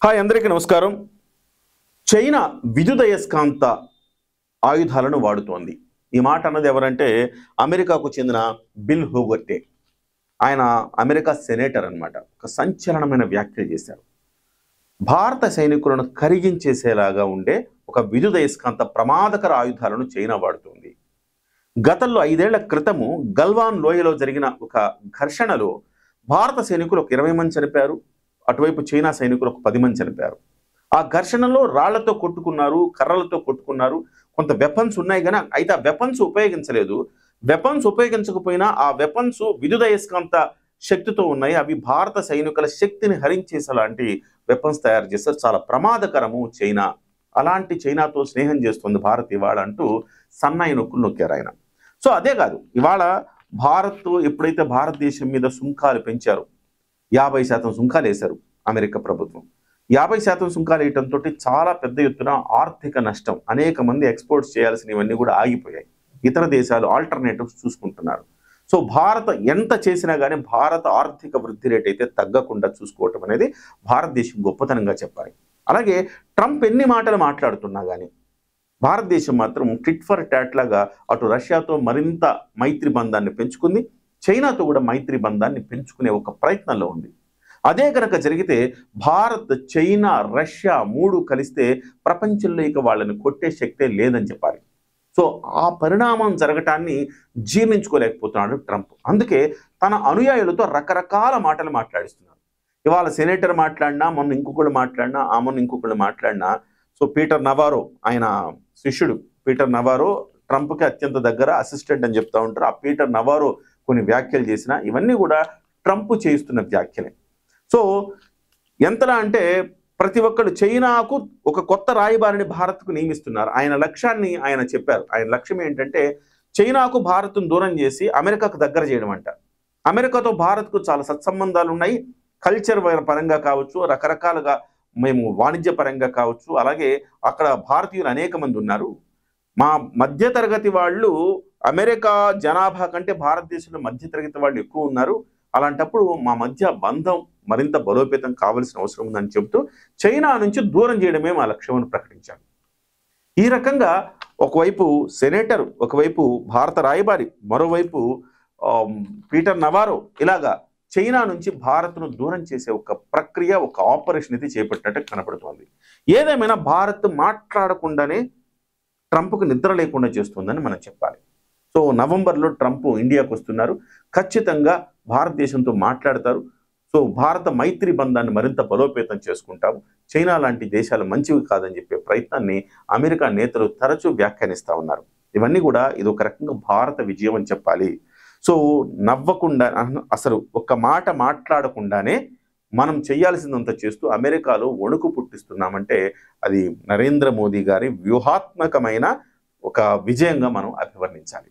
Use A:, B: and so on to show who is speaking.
A: Hi అందరికీ నమస్కారం. China విద్యుదయస్కాంత ఆయుధాలను వాడుతోంది. ఈ మాట అన్నది ఎవరంటే అమెరికాకు చెందిన బిల్ హోగర్టే. ఆయన అమెరికా సెనేటర్ అన్నమాట. ఒక సంచలనమైన వ్యాఖ్యలు చేశారు. భారత సైనికులను కరిగించేసేలాగా ఉండే ఒక విద్యుదయస్కాంత ప్రమాదకర ఆయుధాలను చైనా వాడుతోంది. గతంలో 5 ఏళ్ల క్రితము గల్వాన్ లోయలో జరిగిన ఒక ఘర్షణలో భారత సైనికులు ఒక 20 మంది చనిపోయారు. అటువైపు చైనా సైనికులు ఒక 10 మంది చనిపోయారు. ఆ ఘర్షణలో రాళ్లతో కొట్టుకున్నారు, కర్రలతో కొట్టుకున్నారు. కొంత వెపన్స్ ఉన్నాయి కానీ అయితే ఆ వెపన్స్ ఉపయోగించలేదు. వెపన్స్ ఉపయోగించకపోయినా ఆ వెపన్స్ విద్యుదయస్కాంత శక్తితో ఉన్నాయి. అవి భారత సైనికుల శక్తిని హరించేసేలాంటి వెపన్స్ తయారు చేస్తారు. చాలా ప్రమాదకరము చైనా. అలాంటి చైనాతో స్నేహం చేస్తుంది భారత్ ఇవాళ అంటూ సన్నాయి నొక్కులు నొక్కారు ఆయన. సో అదే కాదు, ఇవాళ భారత్ ఎప్పుడైతే భారతదేశం మీద సుంకాలు పెంచారు, 50% సుంకాలు వేశారు అమెరికా ప్రభుత్వం. 50% సుంకాలు వేయటంతో చాలా పెద్ద ఎత్తున ఆర్థిక నష్టం, అనేక మంది ఎక్స్పోర్ట్స్ చేయాల్సినవన్నీ కూడా ఆగిపోయాయి. ఇతర దేశాలు ఆల్టర్నేటివ్స్ చూసుకుంటున్నారు. సో భారత్ ఎంత చేసినా కానీ భారత ఆర్థిక వృద్ధి రేట్ అయితే తగ్గకుండా చూసుకోవటం అనేది భారతదేశం గొప్పతనంగా చెప్పాలి. అలాగే ట్రంప్ ఎన్ని మాటలు మాట్లాడుతున్నా కానీ భారతదేశం మాత్రం టిట్ ఫర్ టాట్ లాగా అటు రష్యాతో మరింత మైత్రి బంధాన్ని పెంచుకుంది, చైనాతో కూడా మైత్రి బంధాన్ని పెంచుకునే ఒక ప్రయత్నంలో ఉంది. అదే కనుక జరిగితే భారత్, చైనా, రష్యా 3 కలిస్తే ప్రపంచంలో ఇక వాళ్ళని కొట్టే శక్తే లేదని చెప్పాలి. సో ఆ పరిణామం జరగటాన్ని జీర్ణించుకోలేకపోతున్నాడు ట్రంప్. అందుకే తన అనుయాయులతో రకరకాల మాటలు మాట్లాడిస్తున్నారు. ఇవాళ సెనేటర్ మాట్లాడినా, మొన్న ఇంకొకళ్ళు మాట్లాడినా, ఆ మొన్న ఇంకొకళ్ళు మాట్లాడినా, సో పీటర్ నవారో, ఆయన శిష్యుడు పీటర్ నవారో ట్రంప్కి అత్యంత దగ్గర అసిస్టెంట్ అని చెప్తా ఉంటారు. ఆ పీటర్ నవారో కొన్ని వ్యాఖ్యలు చేసిన ఇవన్నీ కూడా ట్రంప్ చేస్తున్న వ్యాఖ్యలే. సో ఎంతలా అంటే ప్రతి ఒక్కరు చైనాకు ఒక కొత్త రాయబారిని భారత్కు నియమిస్తున్నారు. ఆయన లక్ష్యాన్ని ఆయన చెప్పారు. ఆయన లక్ష్యం ఏంటంటే చైనాకు భారత్ను దూరం చేసి అమెరికాకు దగ్గర చేయడం అంట. అమెరికాతో భారత్కు చాలా సత్సంబంధాలు ఉన్నాయి. కల్చర్ పరంగా కావచ్చు, రకరకాలుగా మేము వాణిజ్య పరంగా కావచ్చు, అలాగే అక్కడ భారతీయులు అనేక మంది ఉన్నారు. మా మధ్యతరగతి వాళ్ళు అమెరికా జనాభా కంటే భారతదేశంలో మధ్యతరగతి వాళ్ళు ఎక్కువ ఉన్నారు. అలాంటప్పుడు మా మధ్య బంధం మరింత బలోపేతం కావాల్సిన అవసరం ఉందని చెబుతూ చైనా నుంచి దూరం చేయడమే మా లక్ష్యం అని ప్రకటించారు. ఈ రకంగా ఒకవైపు సెనేటర్, ఒకవైపు భారత రాయబారి, మరోవైపు పీటర్ నవారో ఇలాగా చైనా నుంచి భారత్ను దూరం చేసే ఒక ప్రక్రియ, ఒక ఆపరేషన్ అయితే చేపట్టినట్టు కనపడుతోంది. ఏదేమైనా భారత్ మాట్లాడకుండానే ట్రంప్కు నిద్ర లేకుండా చేస్తుందని మనం చెప్పాలి. సో నవంబర్లో ట్రంప్ ఇండియాకు వస్తున్నారు. ఖచ్చితంగా భారతదేశంతో మాట్లాడతారు. సో భారత మైత్రి బంధాన్ని మరింత బలోపేతం చేసుకుంటాము, చైనా లాంటి దేశాలు మంచివి కాదని చెప్పే ప్రయత్నాన్ని అమెరికా నేతలు తరచూ వ్యాఖ్యానిస్తూ ఉన్నారు. ఇవన్నీ కూడా ఇది ఒక రకంగా భారత విజయం అని చెప్పాలి. సో నవ్వకుండా, అసలు ఒక్క మాట మాట్లాడకుండానే మనం చేయాల్సిందంతా చేస్తూ అమెరికాలో వణుకు పుట్టిస్తున్నామంటే అది నరేంద్ర మోదీ గారి వ్యూహాత్మకమైన ఒక విజయంగా మనం అభివర్ణించాలి.